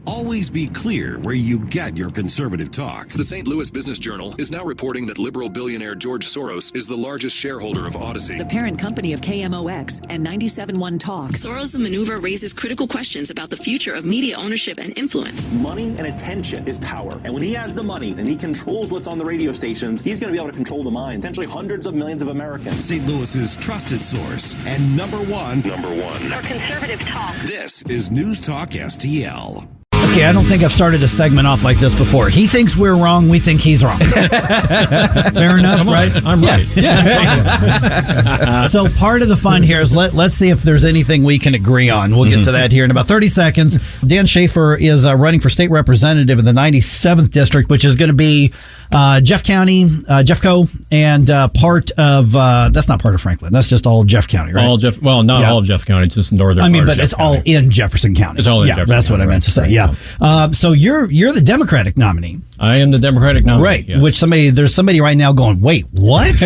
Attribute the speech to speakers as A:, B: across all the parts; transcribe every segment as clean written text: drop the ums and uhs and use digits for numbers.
A: Always be clear where you get your conservative talk.
B: The St. Louis Business Journal is now reporting that liberal billionaire George Soros is the largest shareholder of Odyssey,
C: the parent company of KMOX and 97.1 Talk.
D: Soros' maneuver raises critical questions about the future of media ownership and influence.
E: Money and attention is power. And when he has the money and he controls what's on the radio stations, he's going to be able to control the minds, potentially hundreds of millions of Americans.
A: St. Louis's trusted source and number one
D: for conservative talk.
A: This is News Talk STL.
F: Okay, I don't think I've started a segment off like this before. He thinks we're wrong. We think he's wrong. Fair enough, right?
G: I'm right.
F: Yeah. So part of the fun here is let's see if there's anything we can agree on. We'll get to that here in about 30 seconds. Dan Schaefer is running for state representative in the 97th district, which is going to be Jeff County, Jeffco, and part of that's not part of Franklin. That's just all Jeff County, right?
G: All Jeff. Well, not all Jeff County, just northern.
F: I mean,
G: part
F: but
G: of
F: it's
G: Jeff County.
F: all in Jefferson County.
G: It's all in Jefferson
F: that's
G: County,
F: what I meant to say.
G: right,
F: Yeah. So you're the Democratic nominee.
G: I am the Democratic nominee.
F: Right.
G: Yes.
F: Which there's somebody right now going, wait, what?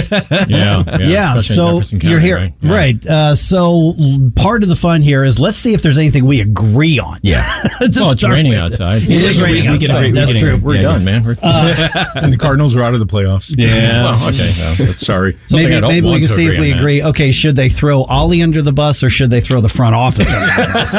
G: Yeah.
F: So
G: County,
F: you're here,
G: right?
F: Yeah. So part of the fun here is let's see if there's anything we agree on.
G: Yeah. Well, it's raining outside.
F: It is raining outside. That's true.
G: We're done, man.
H: And the Cardinals are out of the playoffs.
G: Yeah. Well, okay. No,
H: sorry.
F: Maybe we can see if we agree. Okay, should they throw Ollie under the bus or should they throw the front office under the bus?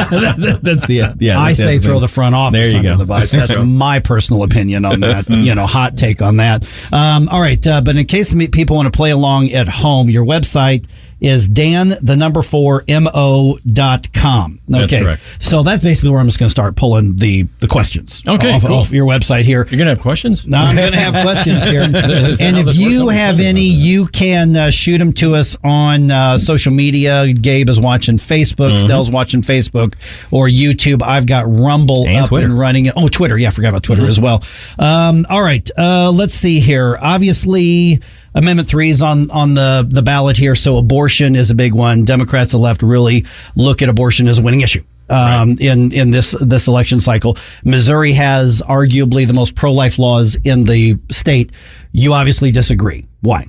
G: That's the
F: I say throw the front office under the bus. That's my personal opinion on that. Hot take on that. All right, but in case people want to play along at home, your website is dan4mo.com. Okay.
G: That's correct.
F: So that's basically where I'm just going to start pulling the questions off your website here.
G: You're going to have questions?
F: No, I'm going to have questions here. And if you have any, you can shoot them to us on social media. Gabe is watching Facebook. Stell's watching Facebook or YouTube. I've got Rumble
H: and
F: up
H: Twitter.
F: and running. Oh, Twitter. Yeah, I forgot about Twitter as well. All right. Let's see here. Obviously, Amendment 3 is on the ballot here, so abortion is a big one. Democrats, the left, really look at abortion as a winning issue in this election cycle. Missouri has arguably the most pro-life laws in the state. You obviously disagree. Why?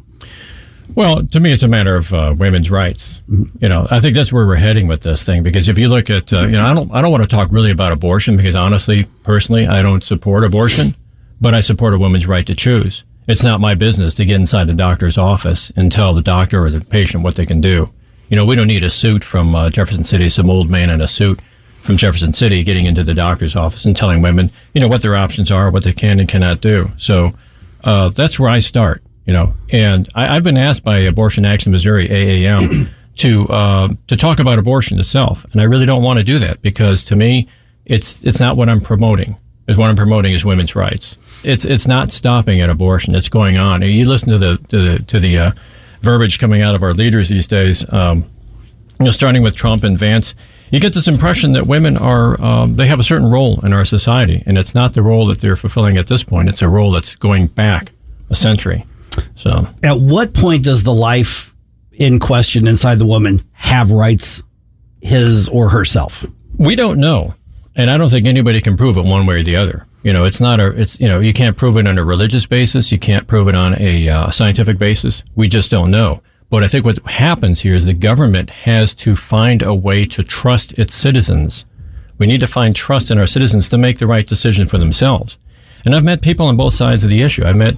G: Well, to me, it's a matter of women's rights. I think that's where we're heading with this thing. Because if you look at, I don't want to talk really about abortion because honestly, personally, I don't support abortion, but I support a woman's right to choose. It's not my business to get inside the doctor's office and tell the doctor or the patient what they can do. We don't need a suit from Jefferson City, some old man in a suit from Jefferson City getting into the doctor's office and telling women, what their options are, what they can and cannot do. So that's where I start, And I've been asked by Abortion Action Missouri, AAM, to talk about abortion itself. And I really don't want to do that because to me, it's not what I'm promoting. What I'm promoting is women's rights. It's not stopping at abortion. It's going on. You listen to the verbiage coming out of our leaders these days. Starting with Trump and Vance, you get this impression that women they have a certain role in our society, and it's not the role that they're fulfilling at this point. It's a role that's going back a century. So,
F: at what point does the life in question inside the woman have rights, his or herself?
G: We don't know. And I don't think anybody can prove it one way or the other. You can't prove it on a religious basis. You can't prove it on a scientific basis. We just don't know. But I think what happens here is the government has to find a way to trust its citizens. We need to find trust in our citizens to make the right decision for themselves. And I've met people on both sides of the issue. I met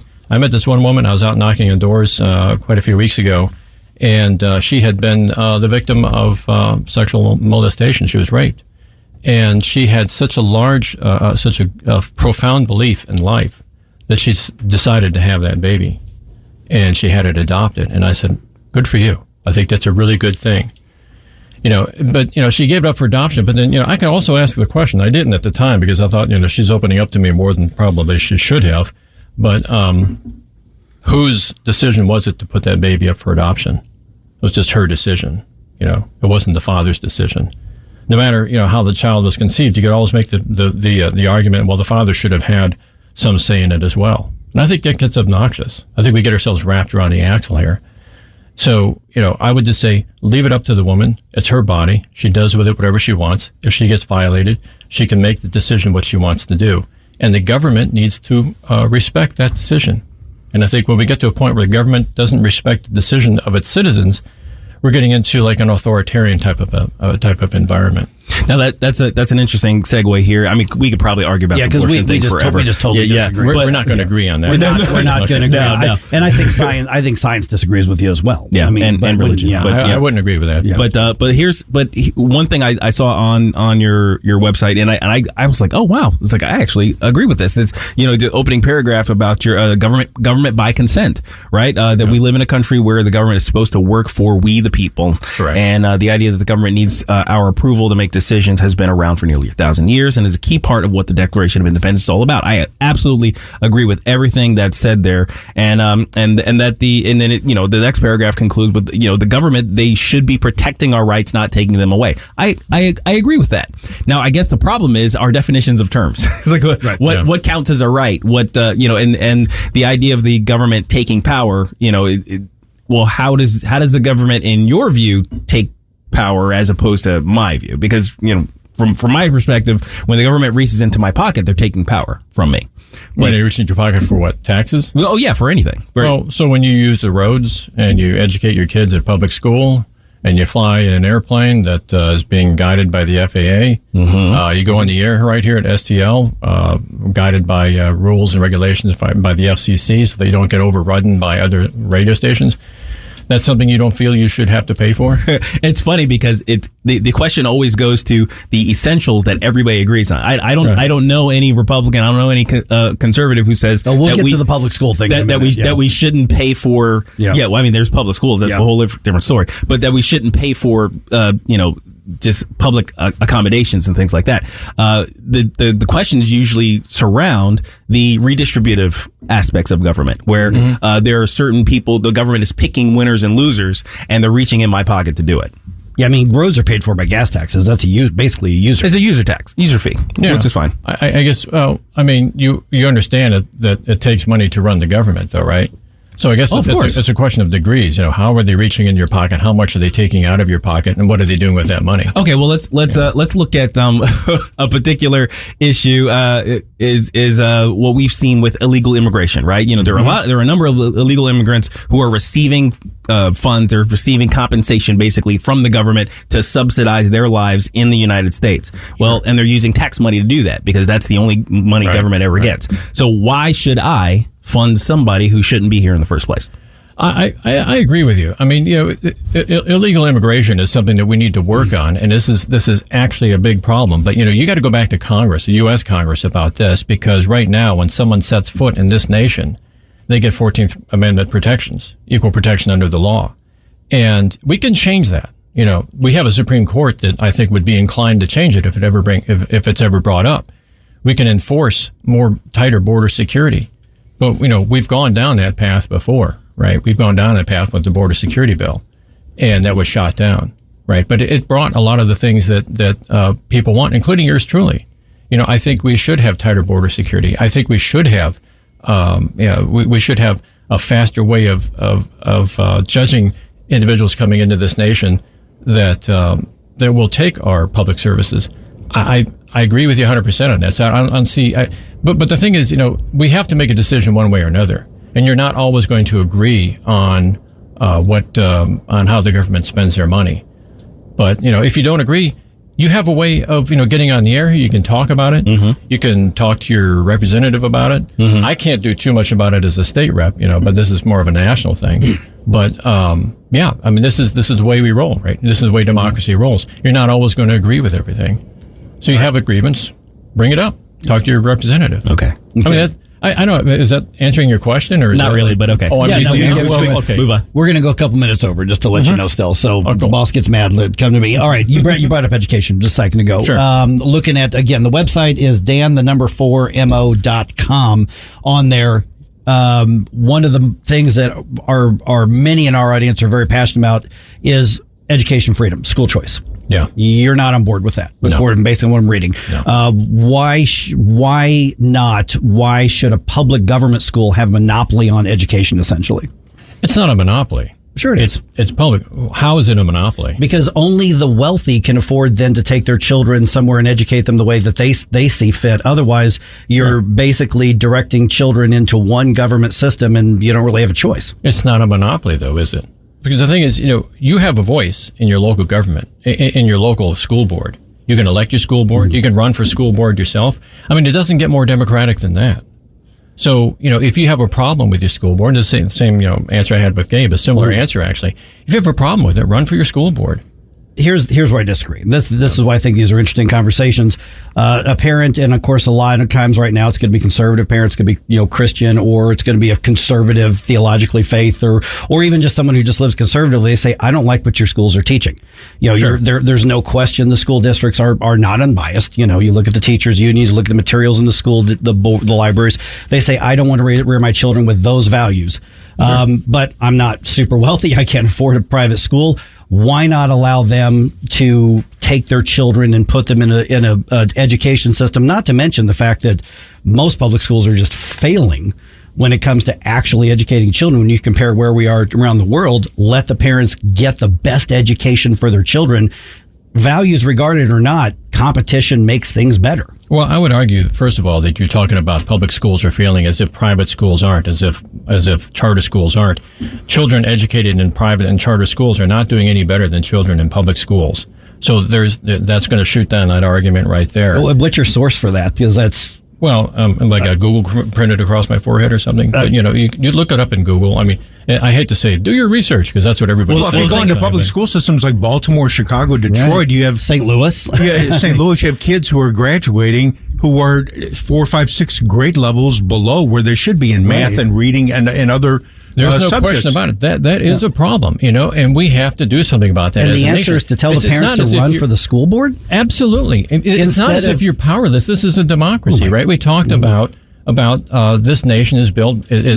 G: this one woman. I was out knocking on doors quite a few weeks ago, and she had been the victim of sexual molestation. She was raped. And she had such a profound belief in life that she decided to have that baby, and she had it adopted. And I said, "Good for you. I think that's a really good thing." But she gave it up for adoption. But then, I can also ask the question. I didn't at the time because I thought, she's opening up to me more than probably she should have. But whose decision was it to put that baby up for adoption? It was just her decision. It wasn't the father's decision. No matter how the child was conceived, you could always make the argument, well, the father should have had some say in it as well. And I think that gets obnoxious. I think we get ourselves wrapped around the axle here. So, I would just say, leave it up to the woman. It's her body. She does with it whatever she wants. If she gets violated, she can make the decision what she wants to do. And the government needs to respect that decision. And I think when we get to a point where the government doesn't respect the decision of its citizens, we're getting into like an authoritarian type of environment.
I: Now that's an interesting segue here. I mean, we could probably argue about the abortion thing forever.
F: We just totally disagree.
G: We're not going to agree on that.
F: We're not going to agree.
I: No.
F: And I think science disagrees with you as well.
I: Yeah,
F: I mean,
I: and religion.
F: Yeah.
G: I wouldn't agree with that.
F: Yeah.
I: But one thing I saw on your website, and I was like, oh wow, it's like I actually agree with this. It's the opening paragraph about your government by consent, right? That we live in a country where the government is supposed to work for we the people,
G: Correct.
I: And the idea that the government needs our approval to make decisions has been around for nearly 1,000 years and is a key part of what the Declaration of Independence is all about. I absolutely agree with everything that's said there, and then the next paragraph concludes with the government, they should be protecting our rights, not taking them away. I agree with that. Now I guess the problem is our definitions of terms. It's like what counts as a right, what and the idea of the government taking power, well, how does the government in your view take power as opposed to my view? Because from my perspective, when the government reaches into my pocket, they're taking power from me.
G: When they reach into your pocket for what? Taxes?
I: Oh yeah, for anything.
G: Well, so when you use the roads and you educate your kids at public school and you fly in an airplane that is being guided by the FAA, you go in the air right here at STL, guided by rules and regulations by the FCC so that you don't get overridden by other radio stations. That's something you don't feel you should have to pay for?
I: It's funny because the question always goes to the essentials that everybody agrees on. I don't know any Republican, I don't know any conservative who says
F: we'll get to the public school thing
I: that we shouldn't pay for. Yeah, well, I mean, there's public schools. That's a whole different story. But that we shouldn't pay for just public accommodations and things like that. The questions usually surround the redistributive aspects of government, where there are certain people, the government is picking winners and losers, and they're reaching in my pocket to do it.
F: Yeah, I mean, roads are paid for by gas taxes. That's basically a user.
I: It's a user tax, user fee, which is fine.
G: I guess. Well, I mean, you understand that it takes money to run the government, though, right? So I guess it's a question of degrees. How are they reaching into your pocket? How much are they taking out of your pocket, and what are they doing with that money?
I: Okay, well let's look at a particular issue. Is what we've seen with illegal immigration, right? There are a number of illegal immigrants who are receiving funds or receiving compensation basically from the government to subsidize their lives in the United States. Well, and they're using tax money to do that because that's the only money government ever gets. So why should I fund somebody who shouldn't be here in the first place?
G: I agree with you. I mean, illegal immigration is something that we need to work on, and this is actually a big problem. But you got to go back to Congress, the U.S. Congress, about this, because right now, when someone sets foot in this nation, they get 14th Amendment protections, equal protection under the law, and we can change that. We have a Supreme Court that I think would be inclined to change it if it's ever brought up. We can enforce tighter border security. But, we've gone down that path before, right? We've gone down that path with the border security bill, and that was shot down, right? But it brought a lot of the things that people want, including yours truly. I think we should have tighter border security. I think we should have, we should have a faster way of judging individuals coming into this nation that will take our public services. I agree with you 100% on that. So but the thing is, we have to make a decision one way or another, and you're not always going to agree on on how the government spends their money. But if you don't agree, you have a way of getting on the air. You can talk about it. You can talk to your representative about it. I can't do too much about it as a state rep, but this is more of a national thing. But I mean, this is the way we roll, right? This is the way democracy rolls. You're not always going to agree with everything. So you have a grievance, bring it up. Talk to your representative.
I: Okay.
G: I mean, I know. Is that answering your question, or is
I: not really? But okay.
G: Oh,
I: okay. Move on.
F: We're going to go a couple minutes over just to let you know. Still, so the boss gets mad. Come to me. All right, you brought up education just a second ago.
G: Sure.
F: Looking at again, the website is dan4mo.com. On there, one of the things that are many in our audience are very passionate about is education freedom, school choice.
G: Yeah,
F: you're not on board with that, according based on what I'm reading.
G: No.
F: Why not? Why should a public government school have a monopoly on education? Essentially,
G: it's not a monopoly.
F: Sure, it is.
G: It's public. How is it a monopoly?
F: Because only the wealthy can afford then to take their children somewhere and educate them the way that they see fit. Otherwise, you're basically directing children into one government system, and you don't really have a choice.
G: It's not a monopoly, though, is it? Because the thing is, you have a voice in your local government, in your local school board. You can elect your school board. You can run for school board yourself. I mean, it doesn't get more democratic than that. So, if you have a problem with your school board, the same answer I had with Gabe, a similar answer actually. If you have a problem with it, run for your school board.
F: Here's where I disagree. This is why I think these are interesting conversations. A parent, and of course, a lot of times right now, it's going to be conservative parents, going to be Christian, or it's going to be a conservative theologically faith, or even just someone who just lives conservatively. They say, I don't like what your schools are teaching.
G: Sure.
F: There's no question the school districts are not unbiased. You look at the teachers' unions, you look at the materials in the school, the libraries. They say, I don't want to rear my children with those values. Sure. But I'm not super wealthy. I can't afford a private school. Why not allow them to take their children and put them in a education system? Not to mention the fact that most public schools are just failing when it comes to actually educating children. When you compare where we are around the world, let the parents get the best education for their children. Values regarded or not, competition makes things better.
G: Well, I would argue, first of all, that you're talking about public schools are failing as if private schools aren't, as if charter schools aren't. Children educated in private and charter schools are not doing any better than children in public schools. So that's going to shoot down that argument right there.
F: What's your source for that? Because that's...
G: Well, like a Google printed across my forehead or something. But, you look it up in Google. I mean, I hate to say it, do your research, because that's what everybody's saying.
H: Well, if you go into public school systems like Baltimore, Chicago, Detroit, you have...
F: St. Louis.
H: Yeah, St. Louis, you have kids who are graduating who are 4, 5, 6 grade levels below where they should be in math and reading and other
G: There's no
H: subjects.
G: question about it. That is a problem, and we have to do something about that.
F: And
G: as
F: the
G: a
F: answer
G: nation.
F: is to tell the parents to run for the school board?
G: Absolutely. It's not as if you're powerless. This is a democracy, right? We talked about this nation is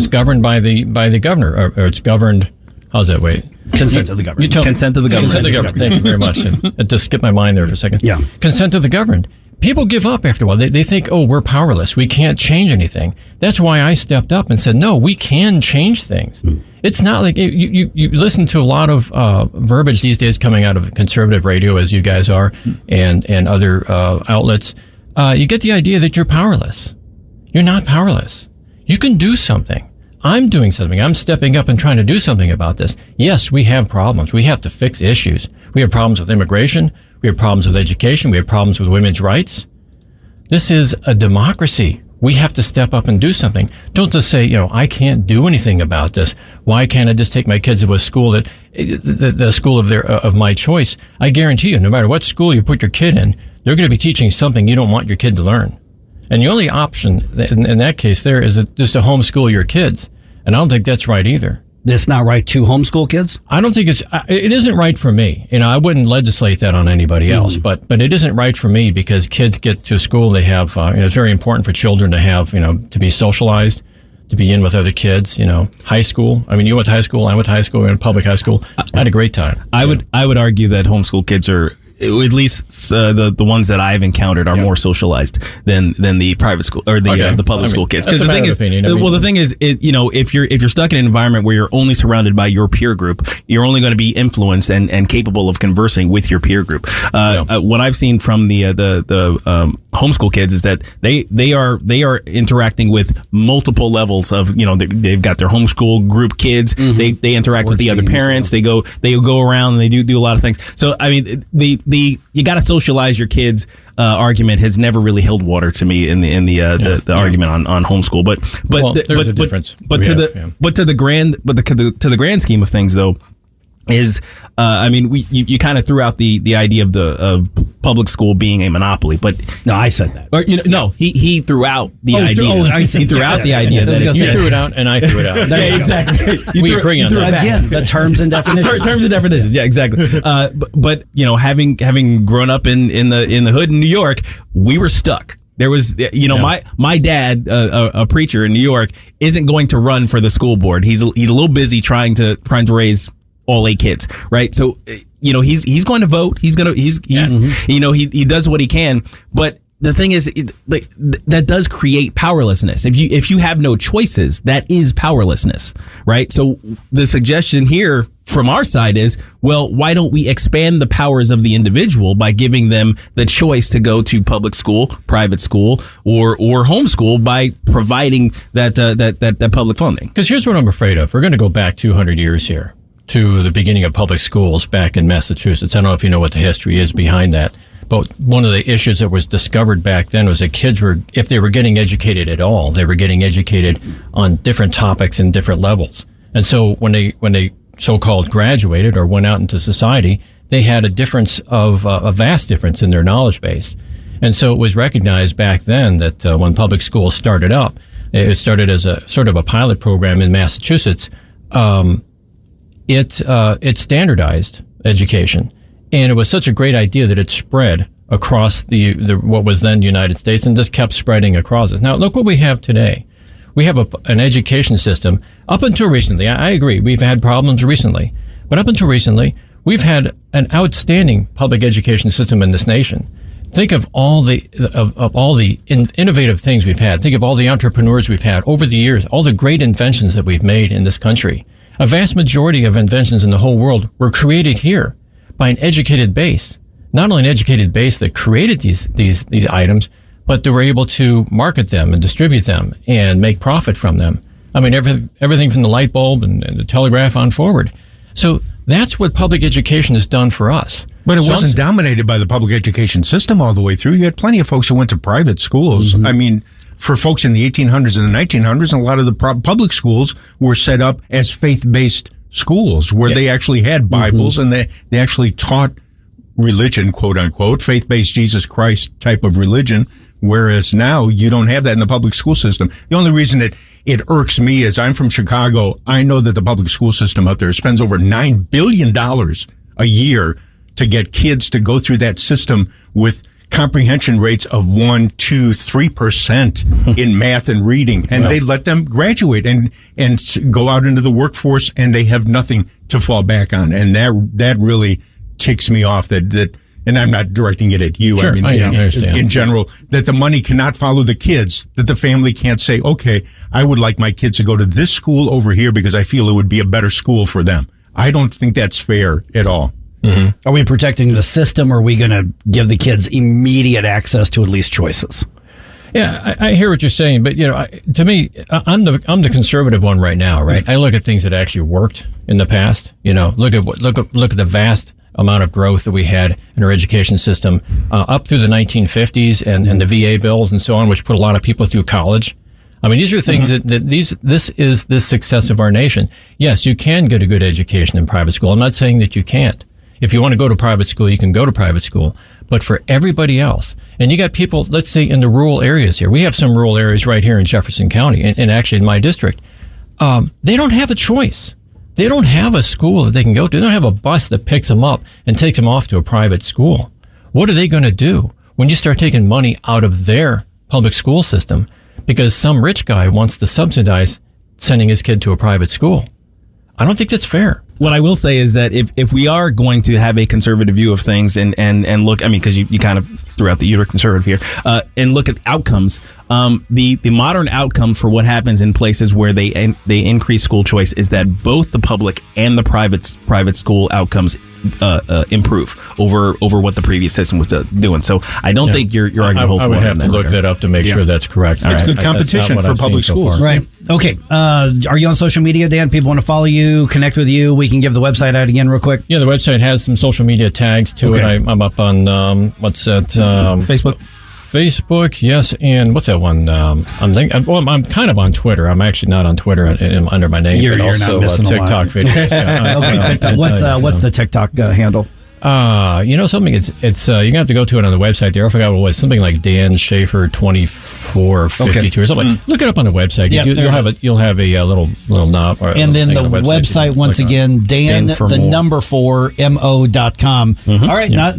G: governed by the governor, or it's governed. How's that? Wait.
F: Consent of the governed.
I: Consent of the governed.
G: Consent of the governed. Thank you very much. It just skipped my mind there for a second.
F: Yeah.
G: Consent of the governed. People give up after a while. They think, we're powerless. We can't change anything. That's why I stepped up and said, no, we can change things. It's not like you listen to a lot of verbiage these days coming out of conservative radio, as you guys are, and other outlets. You get the idea that you're powerless. You're not powerless. You can do something. I'm doing something. I'm stepping up and trying to do something about this. Yes, we have problems. We have to fix issues. We have problems with immigration. We have problems with education. We have problems with women's rights. This is a democracy. We have to step up and do something. Don't just say, I can't do anything about this. Why can't I just take my kids to a school the school of my choice? I guarantee you, no matter what school you put your kid in, they're going to be teaching something you don't want your kid to learn. And the only option in that case there is just to homeschool your kids. And I don't think that's right either.
F: It's not right to homeschool kids?
G: I don't think it isn't right for me. I wouldn't legislate that on anybody else, but it isn't right for me because kids get to school. They have, it's very important for children to have, to be socialized, to be in with other kids, high school. I mean, you went to high school, I went to high school, we went to public high school. I had a great time.
I: I would argue that homeschool kids are, at least the ones that I've encountered, are more socialized than the private school or the public school kids. Because the thing is, the thing is, if you're stuck in an environment where you're only surrounded by your peer group, you're only going to be influenced and capable of conversing with your peer group. What I've seen from the homeschool kids is that they are interacting with multiple levels of they've got their homeschool group kids. They interact with the other parents. They go around and they do a lot of things. So I mean the you got to socialize your kids argument has never really held water to me in the argument on homeschool.
G: There's a difference.
I: To the grand scheme of things though, is you kind of threw out the idea of public school being a monopoly, but
F: no, I said that.
I: Or, he threw out the idea. He threw out the idea that
G: you threw it out and I threw it out.
I: Yeah, exactly.
G: We agree on that.
F: Again, the terms and definitions.
I: Terms and definitions. Yeah, exactly. But having grown up in the hood in New York, we were stuck. There was, my dad, a preacher in New York, isn't going to run for the school board. He's a little busy trying to raise all 8 kids, right? So, he's going to vote. He does what he can. But the thing is, that does create powerlessness. If you have no choices, that is powerlessness, right? So the suggestion here from our side is, well, why don't we expand the powers of the individual by giving them the choice to go to public school, private school, or homeschool by providing that public funding?
G: Because here's what I'm afraid of. We're going to go back 200 years here to the beginning of public schools back in Massachusetts. I don't know if you know what the history is behind that. But one of the issues that was discovered back then was that kids were, if they were getting educated at all, they were getting educated on different topics and different levels. And so when they so-called graduated or went out into society, they had a difference of a vast difference in their knowledge base. And so it was recognized back then that when public schools started up, it started as a sort of a pilot program in Massachusetts. It standardized education. And it was such a great idea that it spread across the what was then the United States and just kept spreading across it. Now, look what we have today. We have an education system. Up until recently, I agree, we've had problems recently. But up until recently, we've had an outstanding public education system in this nation. Think of all the innovative things we've had. Think of all the entrepreneurs we've had over the years, all the great inventions that we've made in this country. A vast majority of inventions in the whole world were created here by an educated base. Not only an educated base that created these items, but they were able to market them and distribute them and make profit from them. I mean, everything from the light bulb and the telegraph on forward. So that's what public education has done for us.
H: But it wasn't dominated by the public education system all the way through. You had plenty of folks who went to private schools. I mean, for folks in the 1800s and the 1900s, a lot of the public schools were set up as faith-based schools where they actually had Bibles and they actually taught religion, quote unquote, faith-based Jesus Christ type of religion. Whereas now you don't have that in the public school system. The only reason it irks me is I'm from Chicago. I know that the public school system out there spends over $9 billion a year to get kids to go through that system with comprehension rates of 1, 2, 3% in math and reading. And they let them graduate and go out into the workforce and they have nothing to fall back on. And that really ticks me off that and I'm not directing it at you.
G: Sure,
H: I mean, in general, that the money cannot follow the kids, that the family can't say, okay, I would like my kids to go to this school over here because I feel it would be a better school for them. I don't think that's fair at all.
F: Are we protecting the system, or are we going to give the kids immediate access to at least choices?
G: Yeah, I hear what you're saying, but to me, I'm the conservative one right now, right? I look at things that actually worked in the past. Look at the vast amount of growth that we had in our education system up through the 1950s and the VA bills and so on, which put a lot of people through college. I mean, these are things this is the success of our nation. Yes, you can get a good education in private school. I'm not saying that you can't. If you want to go to private school, you can go to private school. But for everybody else, and you got people, let's say in the rural areas here, we have some rural areas right here in Jefferson County, and actually in my district, they don't have a choice. They don't have a school that they can go to. They don't have a bus that picks them up and takes them off to a private school. What are they going to do when you start taking money out of their public school system because some rich guy wants to subsidize sending his kid to a private school? I don't think that's fair.
I: What I will say is that if we are going to have a conservative view of things and look, I mean, because you kind of threw out that you're conservative here, and look at outcomes, the modern outcome for what happens in places where they increase school choice is that both the public and the private school outcomes improve over what the previous system was doing. So I don't think your argument holds
G: water. I would have to look
I: regard.
G: that up to make sure that's correct.
H: It's good competition for public schools.
F: Right. Okay. Are you on social media, Dan? People want to follow you, connect with you. We can give the website out again real quick.
G: Yeah, the website has some social media tags to it. I'm up on, what's that? Facebook, yes. And what's that one? I'm kind of on Twitter. I'm actually not on Twitter under my name,
F: You're
G: but also
F: not missing a lot.
G: TikTok videos. Yeah,
F: Okay, TikTok. What's the TikTok handle?
G: Something. It's you're gonna have to go to it on the website there. I forgot what it was. Something like Dan Schaefer 2452 or something. Look it up on the website.
F: Yeah,
G: you'll have a little knob. Or
F: and then the
G: on
F: website once again, Dan4mo.com. All right, not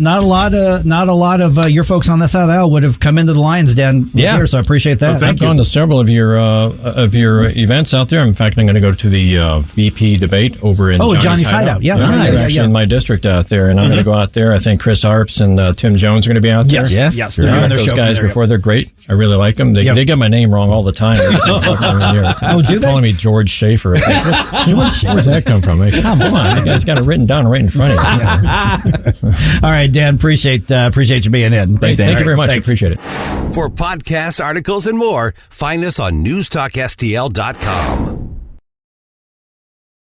F: a lot of your folks on this side of the aisle would have come into the Lions Den here, so I appreciate that.
G: I've gone to several of your events out there. In fact, I'm going to go to the VP debate over in
F: Johnny's Hideout. Yeah,
G: actually in my district out there, and I'm going to go out there. I think Chris Harps and Tim Jones are going to be out there.
F: Yes.
G: They're met those guys before. They're great. I really like them. They get my name wrong all the time.
F: Do they?
G: Calling me George Schaefer. Where's that come from? Come on, the guy's got it written down right in front of you.
F: All right, Dan. Appreciate you being in.
G: Thank you very much.
F: Thanks.
G: Appreciate it.
J: For podcast articles and more, find us on NewsTalkSTL.com.